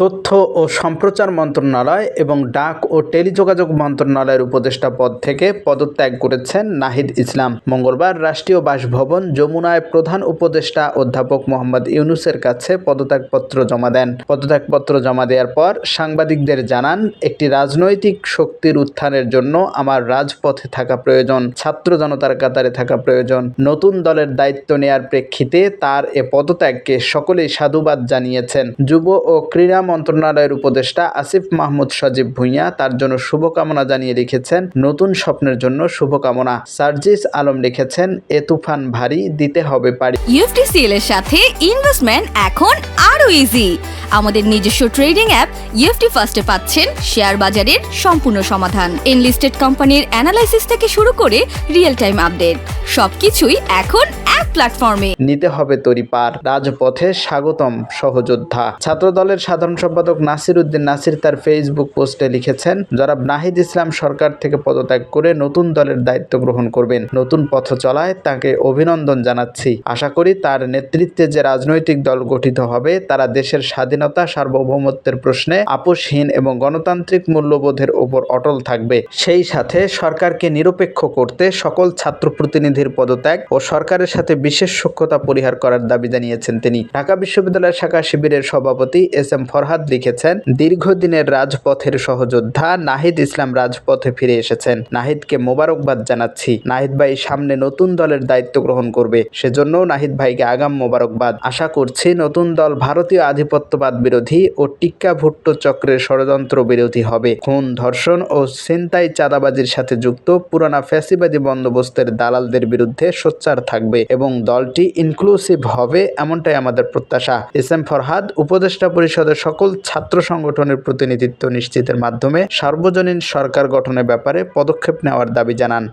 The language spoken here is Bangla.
তথ্য ও সম্প্রচার মন্ত্রণালয় এবং ডাক ও টেলিযোগাযোগ মন্ত্রণালয়ের উপদেষ্টা পদ থেকে পদত্যাগ করেছেন নাহিদ ইসলাম। মঙ্গলবার রাষ্ট্রীয় বাসভবন যমুনায় প্রধান উপদেষ্টা অধ্যাপক মোহাম্মদ ইউনূসের কাছে পদত্যাগপত্র জমা দেন। পদত্যাগপত্র জমা দেওয়ার পর সাংবাদিকদের জানান, একটি রাজনৈতিক শক্তির উত্থানের জন্য আমার রাজপথে থাকা প্রয়োজন, ছাত্র জনতার কাতারে থাকা প্রয়োজন। নতুন দলের দায়িত্ব নেয়ার প্রেক্ষিতে তার এ পদত্যাগকে সকলেই সাধুবাদ জানিয়েছেন। যুব ও ক্রীড়া মন্ত্রণালয়ের উপদেষ্টা আসিফ মাহমুদ সজীব ভূঁইয়া তার জন্য শুভকামনা জানিয়ে লিখেছেন, নতুন স্বপ্নের জন্য শুভকামনা। সার্জিস আলম লিখেছেন, এ তুফান ভারী, দিতে হবে পারি। ইউএফটিসিএল এর সাথে ইনভেস্টমেন্ট এখন আরো ইজি। আমাদের নিজস্ব ট্রেডিং অ্যাপ ইউএফটি ফার্স্টে পাচ্ছেন শেয়ার বাজারের সম্পূর্ণ সমাধান, এনলিস্টেড কোম্পানির অ্যানালাইসিস থেকে শুরু করে রিয়েল টাইম আপডেট, সবকিছুই এখন এক প্ল্যাটফর্মে। নিতে হবে তরি পার, রাজপথে স্বাগতম সহযোদ্ধা। ছাত্র দলের সাধারণ সম্পাদক নাসির উদ্দিন নাসির তার ফেসবুক পোস্টে লিখেছেন, যারা নাহিদ ইসলাম সরকার থেকে পদত্যাগ করে নতুন দলের দায়িত্ব গ্রহণ করবেন, নতুন পথ চলায় তাকে অভিনন্দন জানাচ্ছি। আশা করি তার নেতৃত্বে যে রাজনৈতিক দল গঠিত হবে তারা দেশের স্বাধীনতা, সার্বভৌমত্বের প্রশ্নে আপোষহীন এবং গণতান্ত্রিক মূল্যবোধের উপর অটল থাকবে। সেই সাথে সরকারকে নিরপেক্ষ করতে সকল ছাত্র প্রতিনিধির পদত্যাগ ও সরকারের সাথে বিশেষ সখ্যতা পরিহার করার দাবি জানিয়েছেন তিনি। ঢাকা বিশ্ববিদ্যালয় শাখা শিবিরের সভাপতি এস এম ফরহাদ লিখেছেন, দীর্ঘদিনের রাজপথের সহযোদ্ধা নাহিদ ইসলাম রাজপথে ফিরে এসেছেন। নাহিদকে মোবারকবাদ জানাচ্ছি। নাহিদ ভাই সামনে নতুন দলের দায়িত্ব গ্রহণ করবে, সেজন্য নাহিদ ভাইকে আগাম মোবারকবাদ। আশা করছি নতুন দল ভারতীয় আধিপত্যবাদ বিরোধী ও টিক্কা ভুট্টো চক্রের ষড়যন্ত্র বিরোধী হবে। খুন, ধর্ষণ ও ছিনতাই, চাঁদাবাজির সাথে যুক্ত পুরানা ফ্যাসিবাদী বন্দোবস্তের দালালদের বিরুদ্ধে সোচ্চার থাকবে এবং দলটি ইনক্লুসিভ হবে, এমনটাই আমাদের প্রত্যাশা। এস এম ফরহাদ উপদেষ্টা পরিষদের সকল ছাত্র সংগঠনের প্রতিনিধিত্ব নিশ্চিতের মাধ্যমে সার্বজনীন সরকার গঠনের ব্যাপারে পদক্ষেপ নেওয়ার দাবি জানান।